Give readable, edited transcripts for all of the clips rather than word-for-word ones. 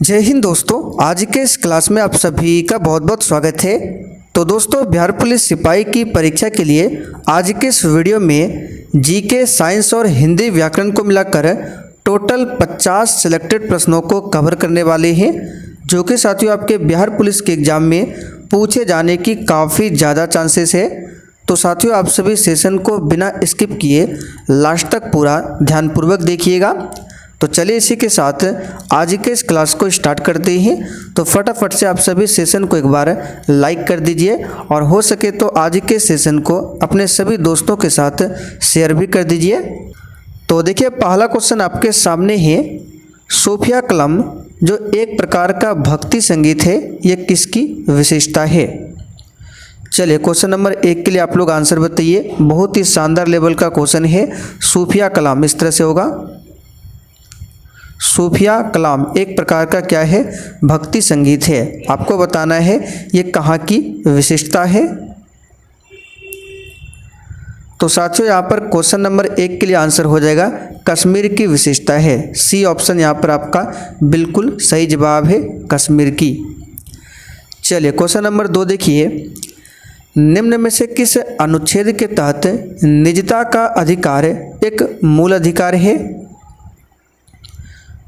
जय हिंद दोस्तों, आज के इस क्लास में आप सभी का बहुत बहुत स्वागत है। तो दोस्तों, बिहार पुलिस सिपाही की परीक्षा के लिए आज के इस वीडियो में जीके, साइंस और हिंदी व्याकरण को मिलाकर टोटल 50 सिलेक्टेड प्रश्नों को कवर करने वाले हैं, जो कि साथियों आपके बिहार पुलिस के एग्ज़ाम में पूछे जाने की काफ़ी ज़्यादा चांसेस है। तो साथियों, आप सभी सेशन को बिना स्किप किए लास्ट तक पूरा ध्यानपूर्वक देखिएगा। तो चलिए इसी के साथ आज के इस क्लास को स्टार्ट करते हैं। तो फटाफट से आप सभी सेशन को एक बार लाइक कर दीजिए और हो सके तो आज के सेशन को अपने सभी दोस्तों के साथ शेयर भी कर दीजिए। तो देखिए, पहला क्वेश्चन आपके सामने है, सूफिया कलाम जो एक प्रकार का भक्ति संगीत है, ये किसकी विशेषता है? चलिए, क्वेश्चन नंबर 1 के लिए आप लोग आंसर बताइए। बहुत ही शानदार लेवल का क्वेश्चन है। सूफिया कलाम इस तरह से होगा, सूफिया कलाम एक प्रकार का क्या है? भक्ति संगीत है। आपको बताना है ये कहाँ की विशेषता है। तो साथियों, यहाँ पर क्वेश्चन नंबर 1 के लिए आंसर हो जाएगा कश्मीर की विशेषता है। सी ऑप्शन यहाँ पर आपका बिल्कुल सही जवाब है, कश्मीर की। चलिए, क्वेश्चन नंबर 2 देखिए, निम्न में से किस अनुच्छेद के तहत निजता का अधिकार एक मूल अधिकार है?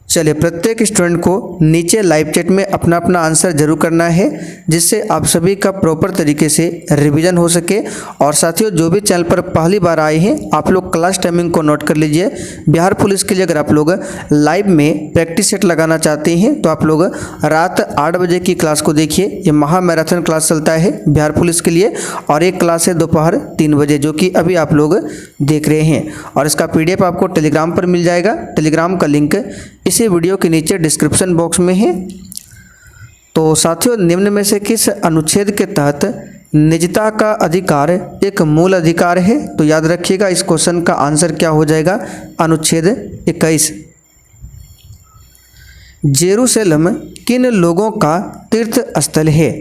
चलिए, प्रत्येक स्टूडेंट को नीचे लाइव चैट में अपना अपना आंसर जरूर करना है, जिससे आप सभी का प्रॉपर तरीके से रिवीजन हो सके। और साथियों, जो भी चैनल पर पहली बार आए हैं, आप लोग क्लास टाइमिंग को नोट कर लीजिए। बिहार पुलिस के लिए अगर आप लोग लाइव में प्रैक्टिस सेट लगाना चाहते हैं तो आप लोग रात 8 बजे की क्लास को देखिए। ये महा मैराथन क्लास चलता है बिहार पुलिस के लिए, और एक क्लास है दोपहर 3 बजे, जो कि अभी आप लोग देख रहे हैं। और इसका PDF आपको टेलीग्राम पर मिल जाएगा। टेलीग्राम का लिंक इसी वीडियो के नीचे डिस्क्रिप्शन बॉक्स में है। तो साथियों, निम्न में से किस अनुच्छेद के तहत निजता का अधिकार एक मूल अधिकार है? तो याद रखिएगा, इस क्वेश्चन का आंसर क्या हो जाएगा? अनुच्छेद 21। जेरूसलम किन लोगों का तीर्थ स्थल है?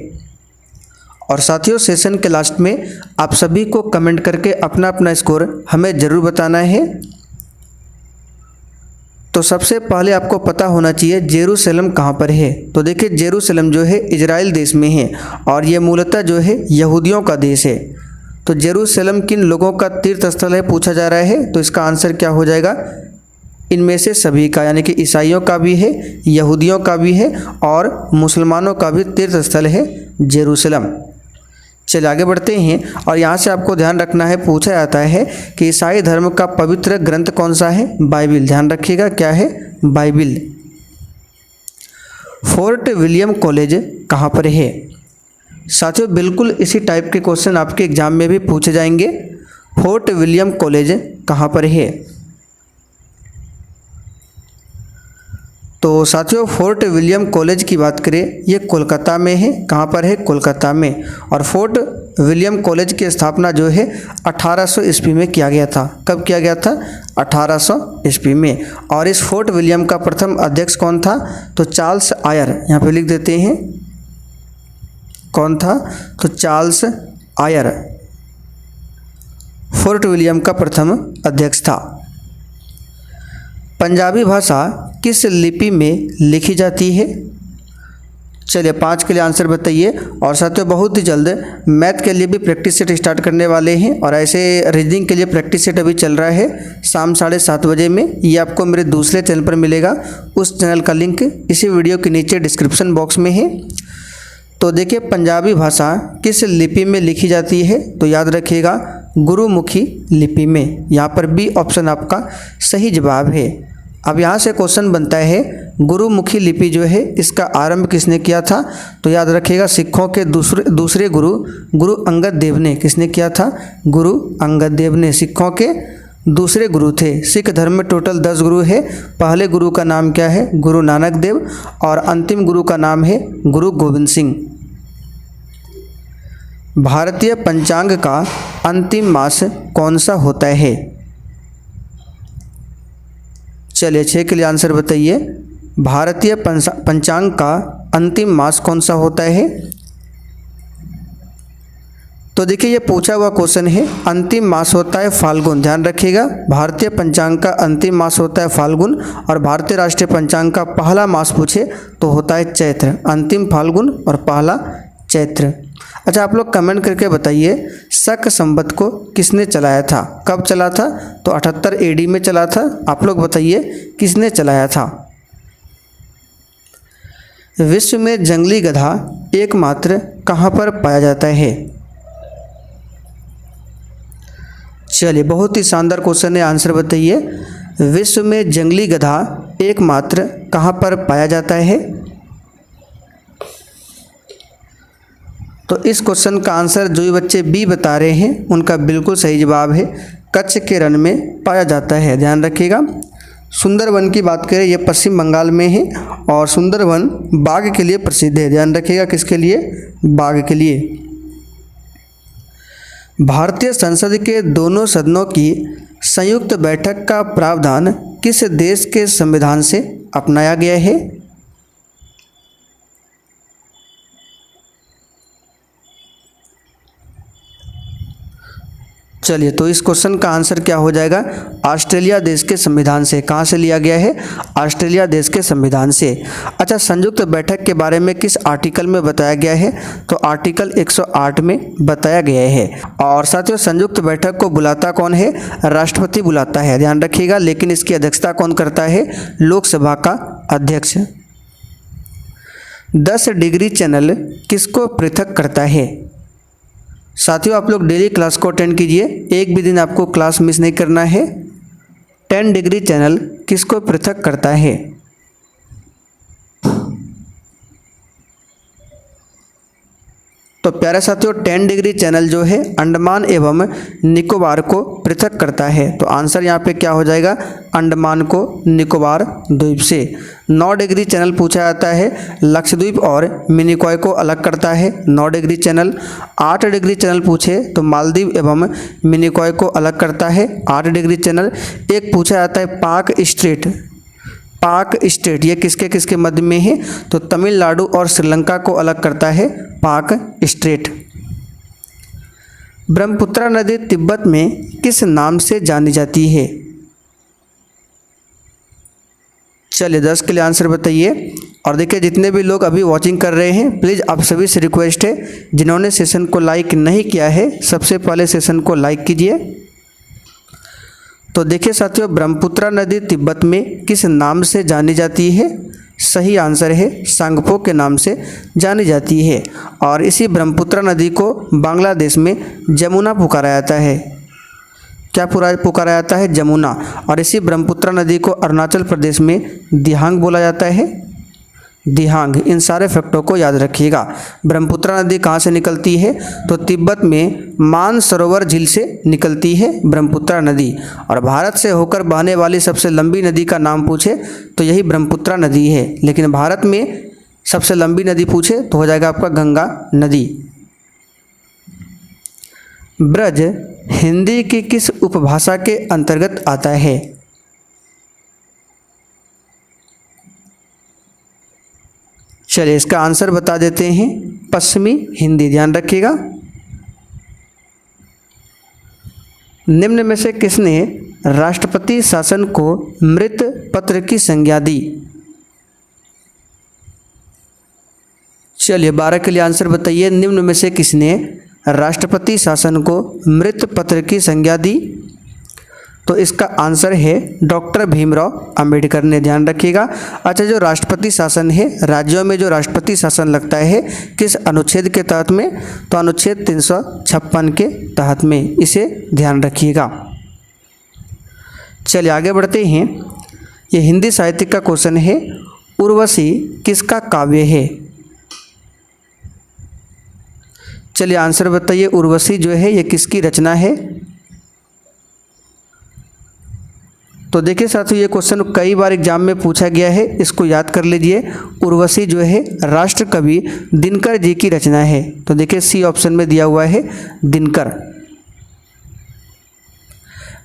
और साथियों, सेशन के लास्ट में आप सभी को कमेंट करके अपना अपना स्कोर हमें ज़रूर बताना है। तो सबसे पहले आपको पता होना चाहिए जेरूसलम कहाँ पर है। तो देखिए, जेरूसलम जो है इजराइल देश में है, और ये मूलतः जो है यहूदियों का देश है। तो जेरूसलम किन लोगों का तीर्थ स्थल है पूछा जा रहा है, तो इसका आंसर क्या हो जाएगा? इनमें से सभी का, यानी कि ईसाइयों का भी है, यहूदियों का भी है, और मुसलमानों का भी तीर्थ स्थल है जेरूसलम। चलिए आगे बढ़ते हैं। और यहाँ से आपको ध्यान रखना है, पूछा जाता है कि ईसाई धर्म का पवित्र ग्रंथ कौन सा है? बाइबिल। ध्यान रखिएगा, क्या है? बाइबिल। फोर्ट विलियम कॉलेज कहाँ पर है? साथियों, बिल्कुल इसी टाइप के क्वेश्चन आपके एग्जाम में भी पूछे जाएंगे। फोर्ट विलियम कॉलेज कहाँ पर है? तो साथियों, फोर्ट विलियम कॉलेज की बात करें, ये कोलकाता में है। कहाँ पर है? कोलकाता में। और फोर्ट विलियम कॉलेज की स्थापना जो है 1800 ईस्वी में किया गया था। कब किया गया था? 1800 ईस्वी में। और इस फोर्ट विलियम का प्रथम अध्यक्ष कौन था? तो चार्ल्स आयर। यहाँ पे लिख देते हैं, कौन था? तो चार्ल्स आयर फोर्ट विलियम का प्रथम अध्यक्ष था। पंजाबी भाषा किस लिपि में लिखी जाती है? चलिए, 5 के लिए आंसर बताइए। और साथियों, बहुत ही जल्द मैथ के लिए भी प्रैक्टिस सेट स्टार्ट करने वाले हैं, और ऐसे रीजनिंग के लिए प्रैक्टिस सेट अभी चल रहा है शाम 7:30 बजे में। ये आपको मेरे दूसरे चैनल पर मिलेगा। उस चैनल का लिंक इसी वीडियो के नीचे डिस्क्रिप्शन बॉक्स में है। तो देखिए, पंजाबी भाषा किस लिपि में लिखी जाती है? तो याद रखिएगा, गुरुमुखी लिपि में। यहाँ पर बी ऑप्शन आपका सही जवाब है। अब यहाँ से क्वेश्चन बनता है, गुरुमुखी लिपि जो है इसका आरंभ किसने किया था? तो याद रखिएगा, सिखों के दूसरे गुरु अंगद देव ने। किसने किया था? गुरु अंगद देव ने। सिखों के दूसरे गुरु थे। सिख धर्म में टोटल 10 गुरु है। पहले गुरु का नाम क्या है? गुरु नानक देव। और अंतिम गुरु का नाम है गुरु गोविंद सिंह। भारतीय पंचांग का अंतिम मास कौन सा होता है? चलिए, 6 के लिए आंसर बताइए। भारतीय पंचांग का अंतिम मास कौन सा होता है? तो देखिए ये पूछा हुआ क्वेश्चन है, अंतिम मास होता है फाल्गुन, ध्यान रखिएगा। भारतीय पंचांग का अंतिम मास होता है फाल्गुन और भारतीय राष्ट्रीय पंचांग का पहला मास पूछे तो होता है चैत्र। अंतिम फाल्गुन और पहला चैत्र। अच्छा, आप लोग कमेंट करके बताइए शक संवत को किसने चलाया था, कब चला था? तो 78 AD में चला था। आप लोग बताइए किसने चलाया था। विश्व में जंगली गधा एकमात्र कहाँ पर पाया जाता है? चलिए, बहुत ही शानदार क्वेश्चन है, आंसर बताइए। विश्व में जंगली गधा एकमात्र कहाँ पर पाया जाता है? तो इस क्वेश्चन का आंसर जो भी बच्चे बी बता रहे हैं उनका बिल्कुल सही जवाब है, कच्छ के रण में पाया जाता है। ध्यान रखिएगा। सुंदरवन की बात करें, ये पश्चिम बंगाल में है और सुंदरवन बाघ के लिए प्रसिद्ध है। ध्यान रखिएगा, किसके लिए? बाघ के लिए। भारतीय संसद के दोनों सदनों की संयुक्त बैठक का प्रावधान किस देश के संविधान से अपनाया गया है? चलिए, तो इस क्वेश्चन का आंसर क्या हो जाएगा? ऑस्ट्रेलिया देश के संविधान से। कहाँ से लिया गया है? ऑस्ट्रेलिया देश के संविधान से। अच्छा, संयुक्त बैठक के बारे में किस आर्टिकल में बताया गया है? तो आर्टिकल 108 में बताया गया है। और साथियों, संयुक्त बैठक को बुलाता कौन है? राष्ट्रपति बुलाता है। ध्यान रखिएगा। लेकिन इसकी अध्यक्षता कौन करता है? लोकसभा का अध्यक्ष। 10 डिग्री चैनल किसको पृथक करता है? साथियों, आप लोग डेली क्लास को अटेंड कीजिए, एक भी दिन आपको क्लास मिस नहीं करना है। 10 डिग्री चैनल किसको पृथक करता है? तो प्यारे साथियों, 10 डिग्री चैनल जो है अंडमान एवं निकोबार को पृथक करता है। तो आंसर यहाँ पे क्या हो जाएगा? अंडमान को निकोबार द्वीप से। 9 डिग्री चैनल पूछा जाता है, लक्षद्वीप और मिनिकॉय को अलग करता है 9 डिग्री चैनल। 8 डिग्री चैनल पूछे तो मालदीव एवं मिनिकॉय को अलग करता है 8 डिग्री चैनल। एक पूछा जाता है पाक स्ट्रेट, पाक स्टेट ये किसके किसके मध्य में है? तो तमिलनाडु और श्रीलंका को अलग करता है पाक स्ट्रेट। ब्रह्मपुत्र नदी तिब्बत में किस नाम से जानी जाती है? चलिए, 10 के लिए आंसर बताइए। और देखिए, जितने भी लोग अभी वॉचिंग कर रहे हैं, प्लीज़ आप सभी से रिक्वेस्ट है, जिन्होंने सेशन को लाइक नहीं किया है सबसे पहले सेशन को लाइक कीजिए। तो देखिए साथियों, ब्रह्मपुत्र नदी तिब्बत में किस नाम से जानी जाती है? सही आंसर है सांगपो के नाम से जानी जाती है। और इसी ब्रह्मपुत्र नदी को बांग्लादेश में जमुना पुकारा जाता है। क्या पुकारा जाता है? जमुना। और इसी ब्रह्मपुत्र नदी को अरुणाचल प्रदेश में दिहांग बोला जाता है, दिहांग। इन सारे फैक्टों को याद रखिएगा। ब्रह्मपुत्र नदी कहाँ से निकलती है? तो तिब्बत में मानसरोवर झील से निकलती है ब्रह्मपुत्र नदी। और भारत से होकर बहने वाली सबसे लंबी नदी का नाम पूछे तो यही ब्रह्मपुत्र नदी है। लेकिन भारत में सबसे लंबी नदी पूछे तो हो जाएगा आपका गंगा नदी। ब्रज हिंदी की किस उपभाषा के अंतर्गत आता है? चलिए, इसका आंसर बता देते हैं, पश्चिमी हिंदी। ध्यान रखिएगा। निम्न में से किसने राष्ट्रपति शासन को मृत पत्र की संज्ञा दी? चलिए, 12 के लिए आंसर बताइए। निम्न में से किसने राष्ट्रपति शासन को मृत पत्र की संज्ञा दी? तो इसका आंसर है डॉक्टर भीमराव अंबेडकर ने। ध्यान रखिएगा। अच्छा, जो राष्ट्रपति शासन है, राज्यों में जो राष्ट्रपति शासन लगता है किस अनुच्छेद के तहत में? तो अनुच्छेद 356 के तहत में। इसे ध्यान रखिएगा। चलिए आगे बढ़ते हैं। ये हिंदी साहित्य का क्वेश्चन है, उर्वशी किसका काव्य है? चलिए आंसर बताइए, उर्वशी जो है ये किसकी रचना है? तो देखिए साथियों, ये क्वेश्चन कई बार एग्जाम में पूछा गया है, इसको याद कर लीजिए। उर्वशी जो है राष्ट्र कवि दिनकर जी की रचना है। तो देखिए सी ऑप्शन में दिया हुआ है दिनकर।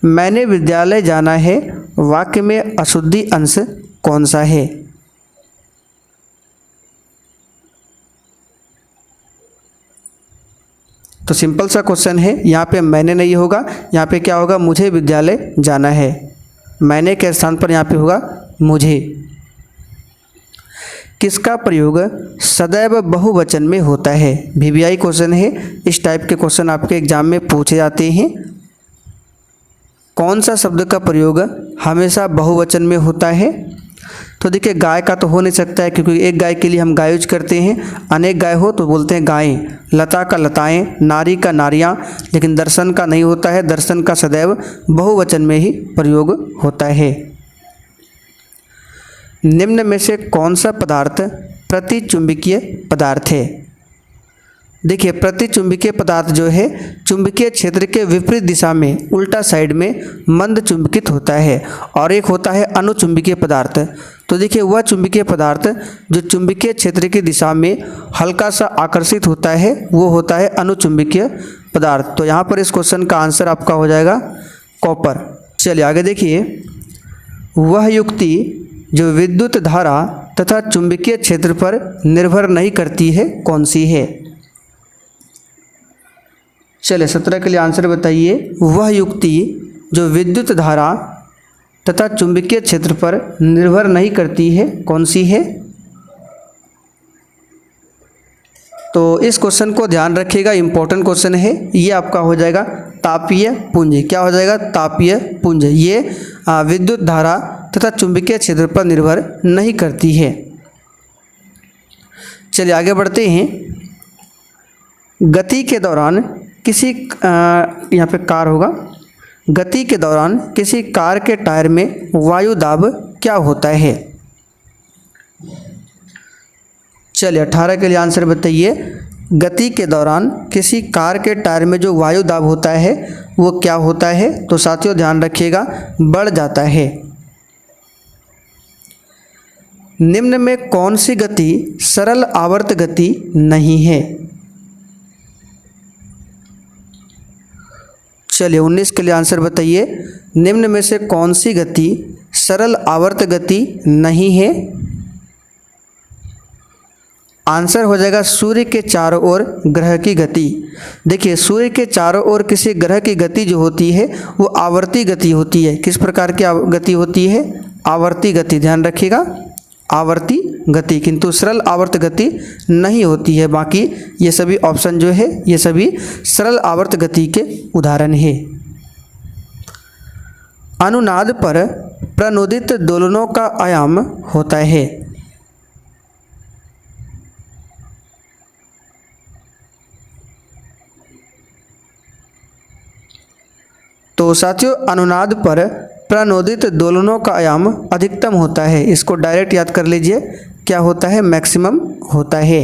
मैंने विद्यालय जाना है वाक्य में अशुद्धि अंश कौन सा है? तो सिंपल सा क्वेश्चन है, यहाँ पे मैंने नहीं होगा, यहाँ पे क्या होगा, मुझे विद्यालय जाना है। मैंने के स्थान पर यहाँ पे होगा मुझे। किसका प्रयोग सदैव बहुवचन में होता है? वीवीआई क्वेश्चन है, इस टाइप के क्वेश्चन आपके एग्जाम में पूछे जाते हैं। कौन सा शब्द का प्रयोग हमेशा बहुवचन में होता है? तो देखिए, गाय का तो हो नहीं सकता है, क्योंकि एक गाय के लिए हम गाय यूज करते हैं, अनेक गाय हो तो बोलते हैं गायें। लता का लताएं, नारी का नारियां, लेकिन दर्शन का नहीं होता है, दर्शन का सदैव बहुवचन में ही प्रयोग होता है। निम्न में से कौन सा पदार्थ प्रतिचुंबकीय पदार्थ है? देखिए, प्रतिचुंबकीय पदार्थ जो है चुंबकीय क्षेत्र के विपरीत दिशा में उल्टा साइड में मंद चुंबकित होता है, और एक होता है अनुचुंबकीय पदार्थ। तो देखिए, वह चुंबकीय पदार्थ जो चुंबकीय क्षेत्र की दिशा में हल्का सा आकर्षित होता है वो होता है अनुचुंबकीय पदार्थ। तो यहाँ पर इस क्वेश्चन का आंसर आपका हो जाएगा कॉपर। चलिए आगे देखिए, वह युक्ति जो विद्युत धारा तथा चुंबकीय क्षेत्र पर निर्भर नहीं करती है कौन सी है? चलिए 17 के लिए आंसर बताइए। वह युक्ति जो विद्युत धारा तथा चुंबकीय क्षेत्र पर निर्भर नहीं करती है कौन सी है? तो इस क्वेश्चन को ध्यान रखिएगा, इंपॉर्टेंट क्वेश्चन है। ये आपका हो जाएगा तापीय पुंज। क्या हो जाएगा? तापीय पुंज। ये विद्युत धारा तथा चुंबकीय क्षेत्र पर निर्भर नहीं करती है। चलिए आगे बढ़ते हैं। गति के दौरान किसी यहाँ पे कार होगा। गति के दौरान किसी कार के टायर में वायु दाब क्या होता है? चलिए 18 के लिए आंसर बताइए। गति के दौरान किसी कार के टायर में जो वायु दाब होता है वो क्या होता है? तो साथियों ध्यान रखिएगा, बढ़ जाता है। निम्न में कौन सी गति सरल आवर्त गति नहीं है? चलिए 19 के लिए आंसर बताइए। निम्न में से कौन सी गति सरल आवर्त गति नहीं है? आंसर हो जाएगा सूर्य के चारों ओर ग्रह की गति। देखिए, सूर्य के चारों ओर किसी ग्रह की गति जो होती है वो आवर्ती गति होती है। किस प्रकार की गति होती है? आवर्ती गति। ध्यान रखिएगा, आवर्ती गति, किंतु सरल आवर्त गति नहीं होती है। बाकी ये सभी ऑप्शन जो है ये सभी सरल आवर्त गति के उदाहरण है। अनुनाद पर प्रणोदित दोलनों का आयाम होता है। तो साथियों, अनुनाद पर प्रणोदित दोलनों का आयाम अधिकतम होता है। इसको डायरेक्ट याद कर लीजिए, क्या होता है? मैक्सिमम होता है।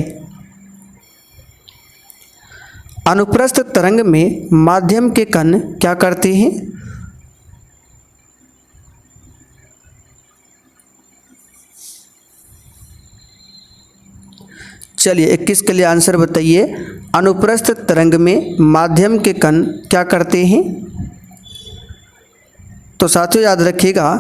अनुप्रस्थ तरंग में माध्यम के कण क्या करते हैं? चलिए 21 के लिए आंसर बताइए। अनुप्रस्थ तरंग में माध्यम के कण क्या करते हैं? तो साथियों याद रखिएगा,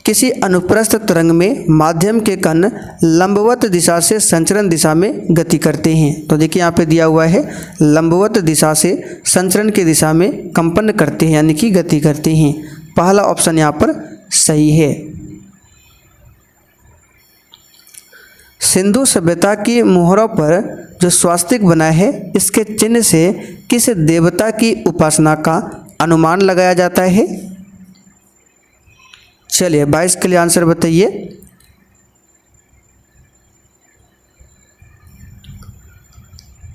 किसी अनुप्रस्थ तरंग में माध्यम के कण लंबवत दिशा से संचरण दिशा में गति करते हैं। तो देखिए यहाँ पे दिया हुआ है लंबवत दिशा से संचरण की दिशा में कंपन करते हैं, यानी कि गति करते हैं। पहला ऑप्शन यहाँ पर सही है। सिंधु सभ्यता की मोहरों पर जो स्वास्तिक बना है, इसके चिन्ह से किस देवता की उपासना का अनुमान लगाया जाता है? चलिए 22 के लिए आंसर बताइए।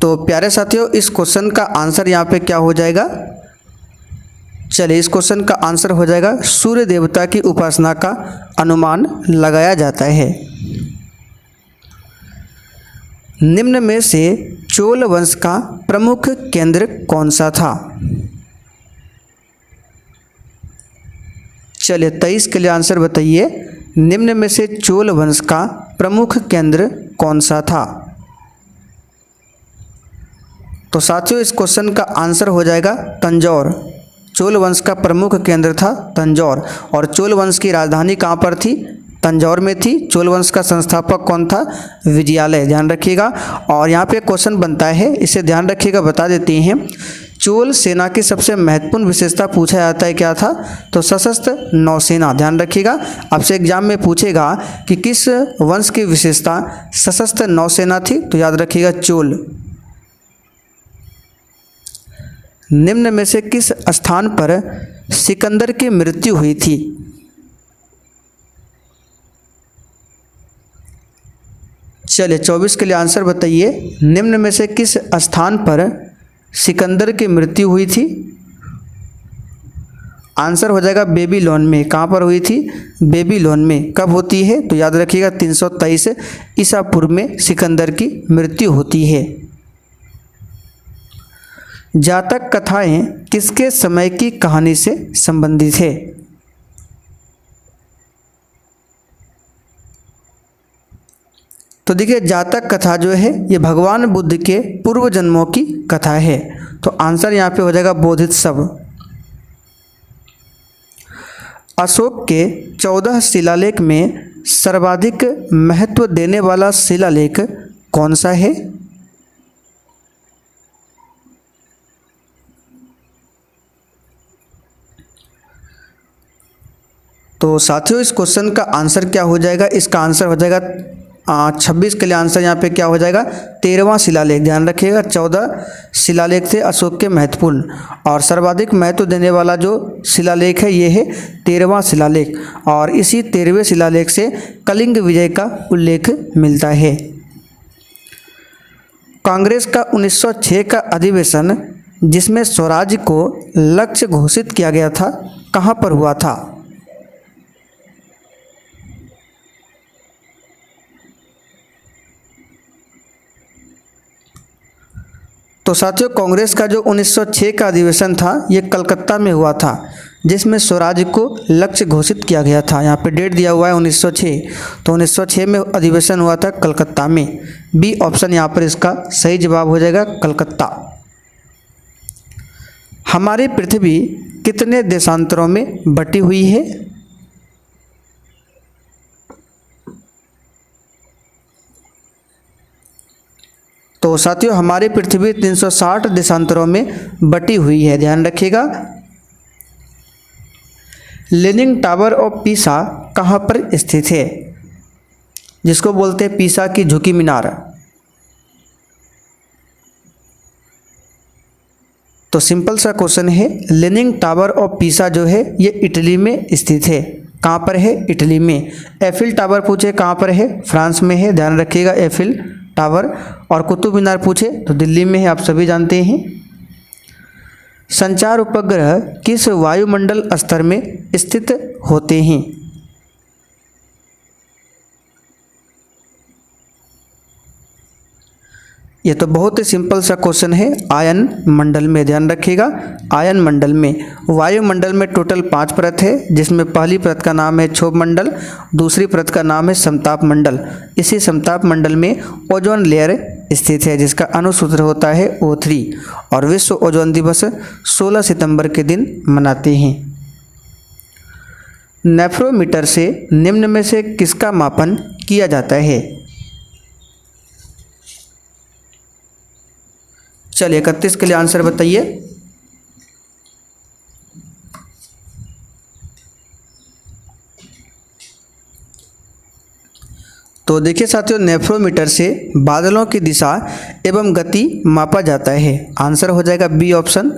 तो प्यारे साथियों, इस क्वेश्चन का आंसर यहाँ पे क्या हो जाएगा? चलिए इस क्वेश्चन का आंसर हो जाएगा सूर्य देवता की उपासना का अनुमान लगाया जाता है। निम्न में से चोल वंश का प्रमुख केंद्र कौन सा था? चलिए 23 के लिए आंसर बताइए। निम्न में से चोल वंश का प्रमुख केंद्र कौन सा था? तो साथियों इस क्वेश्चन का आंसर हो जाएगा तंजौर। चोल वंश का प्रमुख केंद्र था तंजौर। और चोल वंश की राजधानी कहाँ पर थी? तंजौर में थी। चोल वंश का संस्थापक कौन था? विजयालय, ध्यान रखिएगा। और यहाँ पे क्वेश्चन बनता है, इसे ध्यान रखिएगा, बता देते हैं। चोल सेना की सबसे महत्वपूर्ण विशेषता पूछा जाता है, क्या था? तो सशस्त्र नौसेना, ध्यान रखिएगा। आपसे एग्जाम में पूछेगा कि किस वंश की विशेषता सशस्त्र नौसेना थी, तो याद रखिएगा चोल। निम्न में से किस स्थान पर सिकंदर की मृत्यु हुई थी? चलिए 24 के लिए आंसर बताइए। निम्न में से किस स्थान पर सिकंदर की मृत्यु हुई थी? आंसर हो जाएगा बेबीलोन में। कहाँ पर हुई थी? बेबीलोन में। कब होती है? तो याद रखिएगा 323 ईसा पूर्व में सिकंदर की मृत्यु होती है। जातक कथाएं किसके समय की कहानी से संबंधित है? तो देखिए जातक कथा जो है ये भगवान बुद्ध के पूर्व जन्मों की कथा है। तो आंसर यहाँ पे हो जाएगा बोधिसत्व। अशोक के 14 शिलालेख में सर्वाधिक महत्व देने वाला शिलालेख कौन सा है? तो साथियों इस क्वेश्चन का आंसर क्या हो जाएगा? इसका आंसर हो जाएगा 26 के लिए आंसर यहाँ पे क्या हो जाएगा? 13वां शिलालेख। ध्यान रखिएगा 14 शिलालेख थे अशोक के महत्वपूर्ण, और सर्वाधिक महत्व देने वाला जो शिलालेख है ये है 13वां शिलालेख। और इसी 13वें शिलालेख से कलिंग विजय का उल्लेख मिलता है। कांग्रेस का 1906 का अधिवेशन जिसमें स्वराज को लक्ष्य घोषित किया गया था, कहाँ पर हुआ था? तो साथियों कांग्रेस का जो 1906 का अधिवेशन था ये कलकत्ता में हुआ था, जिसमें स्वराज को लक्ष्य घोषित किया गया था। यहाँ पे डेट दिया हुआ है 1906, तो 1906 में अधिवेशन हुआ था कलकत्ता में। बी ऑप्शन यहाँ पर इसका सही जवाब हो जाएगा, कलकत्ता। हमारी पृथ्वी कितने देशांतरों में बटी हुई है? तो साथियों हमारी पृथ्वी 360 देशांतरों में बटी हुई है, ध्यान रखिएगा। लीनिंग टावर ऑफ पीसा कहाँ पर स्थित है, जिसको बोलते हैं पीसा की झुकी मीनार? तो सिंपल सा क्वेश्चन है, लीनिंग टावर ऑफ पीसा जो है ये इटली में स्थित है। कहाँ पर है? इटली में। एफिल टावर पूछे कहाँ पर है? फ्रांस में है, ध्यान रखिएगा एफिल टावर। और कुतुब मीनार पूछे तो दिल्ली में है, आप सभी जानते हैं। संचार उपग्रह किस वायुमंडल स्तर में स्थित होते हैं? ये तो बहुत ही सिंपल सा क्वेश्चन है, आयन मंडल में। ध्यान रखिएगा आयन मंडल में। वायुमंडल में टोटल 5 परत है, जिसमें पहली परत का नाम है क्षोभ मंडल, दूसरी परत का नाम है समताप मंडल। इसी समताप मंडल में ओजोन लेयर स्थित है, जिसका अनुसूत्र होता है O3। और विश्व ओजोन दिवस 16 सितंबर के दिन मनाते हैं। नेफ्रोमीटर से निम्न में से किसका मापन किया जाता है? चलिए 31 के लिए आंसर बताइए। तो देखिए साथियों नेफ्रोमीटर से बादलों की दिशा एवं गति मापा जाता है। आंसर हो जाएगा बी ऑप्शन।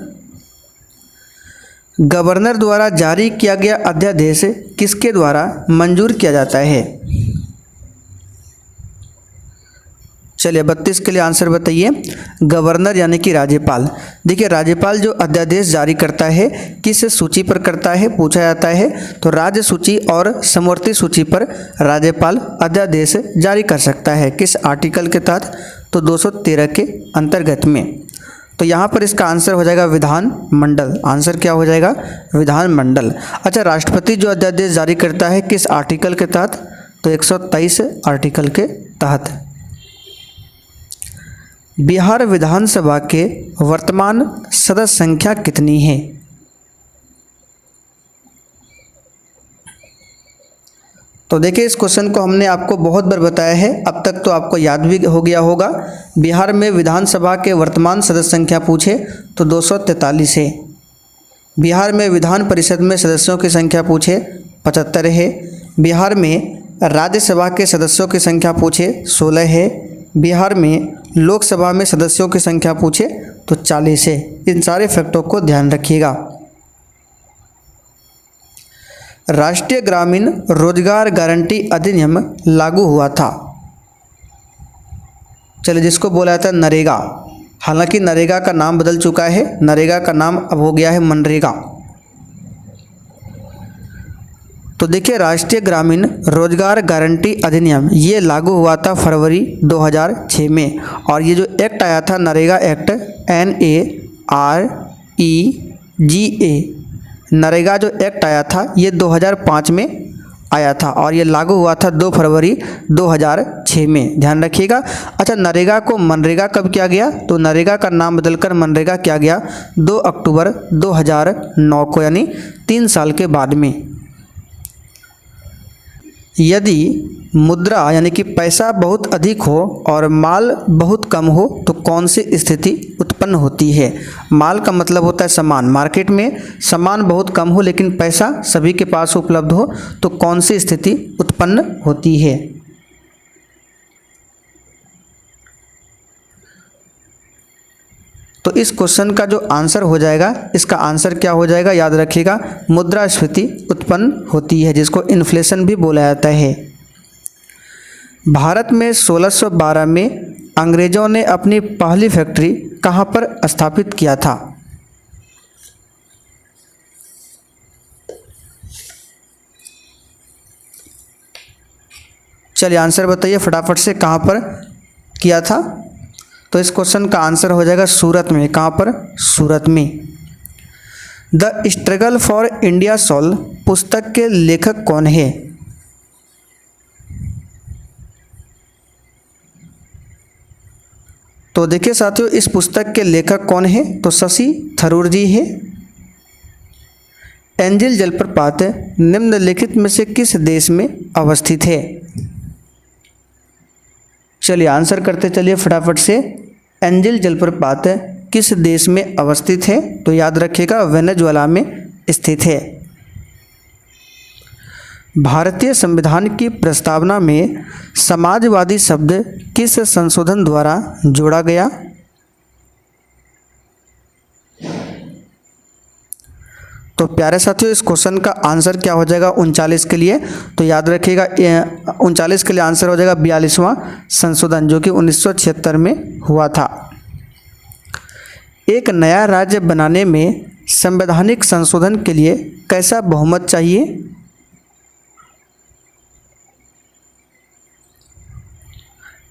गवर्नर द्वारा जारी किया गया अध्यादेश किसके द्वारा मंजूर किया जाता है? चलिए 32 के लिए आंसर बताइए। गवर्नर यानी कि राज्यपाल। देखिए राज्यपाल जो अध्यादेश जारी करता है किस सूची पर करता है पूछा जाता है, तो राज्य सूची और समवर्ती सूची पर राज्यपाल अध्यादेश जारी कर सकता है। किस आर्टिकल के तहत? तो 213 के अंतर्गत में। तो यहाँ पर इसका आंसर हो जाएगा विधान मंडल। आंसर क्या हो जाएगा? विधान मंडल। अच्छा राष्ट्रपति जो अध्यादेश जारी करता है किस आर्टिकल के तहत? तो 123 आर्टिकल के तहत। बिहार विधानसभा के वर्तमान सदस्य संख्या कितनी है? तो देखिए इस क्वेश्चन को हमने आपको बहुत बार बताया है, अब तक तो आपको याद भी हो गया होगा। बिहार में विधानसभा के वर्तमान सदस्य संख्या पूछे तो 243 है। बिहार में विधान परिषद में सदस्यों की संख्या पूछे 75 है। बिहार में राज्यसभा के सदस्यों की संख्या पूछे 16 है। बिहार में लोकसभा में सदस्यों की संख्या पूछे तो 40 है। इन सारे फैक्टों को ध्यान रखिएगा। राष्ट्रीय ग्रामीण रोजगार गारंटी अधिनियम लागू हुआ था, चलिए जिसको बोला जाता है नरेगा। हालांकि नरेगा का नाम बदल चुका है, नरेगा का नाम अब हो गया है मनरेगा। तो देखिए राष्ट्रीय ग्रामीण रोजगार गारंटी अधिनियम ये लागू हुआ था फरवरी 2006 में, और ये जो एक्ट आया था नरेगा एक्ट NAREGA, नरेगा जो एक्ट आया था ये 2005 में आया था और ये लागू हुआ था 2 फरवरी 2006 में, ध्यान रखिएगा। अच्छा, नरेगा को मनरेगा कब किया गया? तो नरेगा का नाम बदलकर मनरेगा किया गया 2 अक्टूबर 2009 को, यानी 3 साल के बाद में। यदि मुद्रा यानी कि पैसा बहुत अधिक हो और माल बहुत कम हो तो कौन सी स्थिति उत्पन्न होती है? माल का मतलब होता है सामान, मार्केट में सामान बहुत कम हो लेकिन पैसा सभी के पास उपलब्ध हो तो कौन सी स्थिति उत्पन्न होती है? तो इस क्वेश्चन का जो आंसर हो जाएगा, इसका आंसर क्या हो जाएगा याद रखिएगा, मुद्रास्फीति उत्पन्न होती है, जिसको इन्फ्लेशन भी बोला जाता है। भारत में 1612 में अंग्रेजों ने अपनी पहली फैक्ट्री कहाँ पर स्थापित किया था? चलिए आंसर बताइए फटाफट से, कहाँ पर किया था? तो इस क्वेश्चन का आंसर हो जाएगा सूरत में। कहाँ पर? सूरत में। The struggle for India soul पुस्तक के लेखक कौन है? तो देखिए साथियों, इस पुस्तक के लेखक कौन है? तो शशि थरूर जी है। एंजिल जलप्रपात निम्नलिखित में से किस देश में अवस्थित है? चलिए आंसर करते चलिए फटाफट से। एंजिल जलप्रपात किस देश में अवस्थित है? तो याद रखिएगा वेनेजुएला में स्थित है। भारतीय संविधान की प्रस्तावना में समाजवादी शब्द किस संशोधन द्वारा जोड़ा गया? तो प्यारे साथियों, इस क्वेश्चन का आंसर क्या हो जाएगा 39 के लिए? तो याद रखिएगा 39 के लिए आंसर हो जाएगा 42वां संशोधन, जो कि 1976 में हुआ था। एक नया राज्य बनाने में संवैधानिक संशोधन के लिए कैसा बहुमत चाहिए?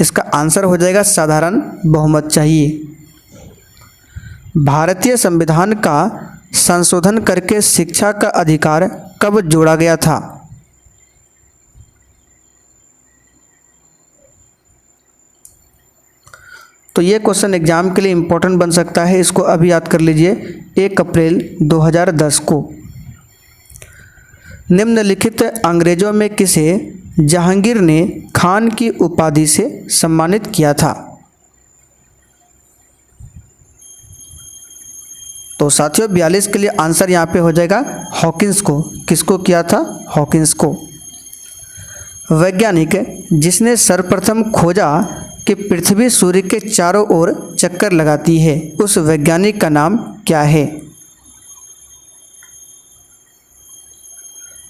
इसका आंसर हो जाएगा साधारण बहुमत चाहिए। भारतीय संविधान का संशोधन करके शिक्षा का अधिकार कब जोड़ा गया था? तो ये क्वेश्चन एग्जाम के लिए इम्पोर्टेंट बन सकता है, इसको अभी याद कर लीजिए। 1 अप्रैल 2010 को निम्नलिखित अंग्रेजों में किसे जहांगीर ने खान की उपाधि से सम्मानित किया था? तो साथियों 42 के लिए आंसर यहाँ पे हो जाएगा हॉकिंस को। किसको किया था? हॉकिंस को। वैज्ञानिक जिसने सर्वप्रथम खोजा कि पृथ्वी सूर्य के चारों ओर चक्कर लगाती है, उस वैज्ञानिक का नाम क्या है?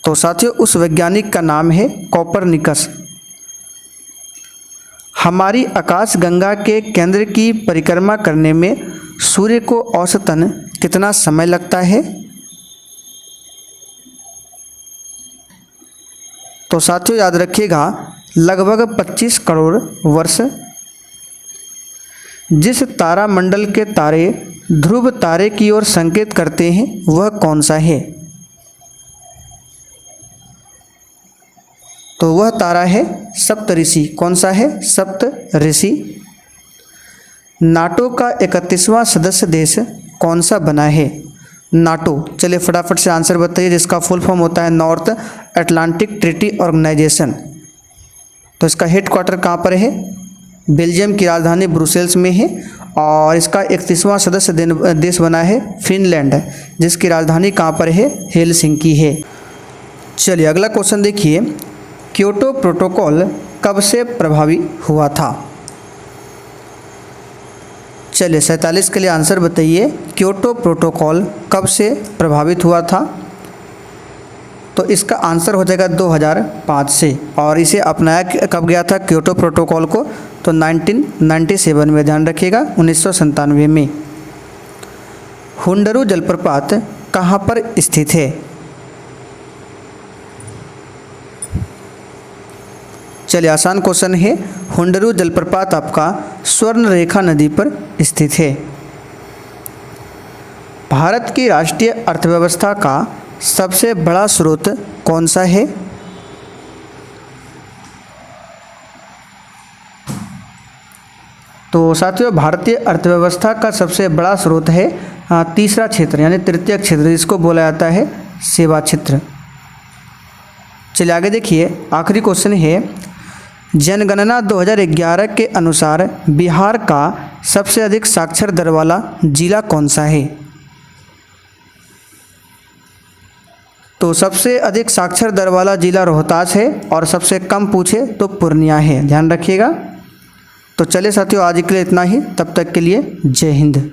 तो साथियों उस वैज्ञानिक का नाम है कोपरनिकस। हमारी आकाशगंगा के केंद्र की परिक्रमा करने में सूर्य को औसतन कितना समय लगता है? तो साथियों याद रखिएगा लगभग 25 करोड़ वर्ष। जिस तारामंडल के तारे ध्रुव तारे की ओर संकेत करते हैं वह कौन सा है? तो वह तारा है सप्तऋषि। कौन सा है? सप्तऋषि। नाटो का 31वां सदस्य देश कौन सा बना है? नाटो। चलिए फटाफट से आंसर बताइए, जिसका फुल फॉर्म होता है नॉर्थ अटलांटिक ट्रीटी ऑर्गेनाइजेशन। तो इसका हेडक्वार्टर कहाँ पर है? बेल्जियम की राजधानी ब्रुसेल्स में है। और इसका 31वां सदस्य देश बना है फिनलैंड, जिसकी राजधानी कहाँ पर है? हेलसिंकी है। चलिए अगला क्वेश्चन देखिए, क्योटो प्रोटोकॉल कब से प्रभावी हुआ था? चलिए 47 के लिए आंसर बताइए, क्योटो प्रोटोकॉल कब से प्रभावित हुआ था? तो इसका आंसर हो जाएगा 2005 से। और इसे अपनाया कब गया था क्योटो प्रोटोकॉल को? तो 1997 में, ध्यान रखिएगा 1997 में। हुंडरू जलप्रपात कहाँ पर स्थित है? चलिए आसान क्वेश्चन है, हुंडरू जलप्रपात आपका स्वर्ण रेखा नदी पर स्थित है। भारत की राष्ट्रीय अर्थव्यवस्था का सबसे बड़ा स्रोत कौन सा है? तो साथियों, भारतीय अर्थव्यवस्था का सबसे बड़ा स्रोत है तीसरा क्षेत्र यानी तृतीय क्षेत्र, जिसको बोला जाता है सेवा क्षेत्र। चलिए आगे देखिए, आखिरी क्वेश्चन है, जनगणना 2011 के अनुसार बिहार का सबसे अधिक साक्षर दर वाला जिला कौन सा है? तो सबसे अधिक साक्षर दर वाला जिला रोहतास है और सबसे कम पूछे तो पूर्णिया है, ध्यान रखिएगा। तो चलिए साथियों, आज के लिए इतना ही, तब तक के लिए जय हिंद।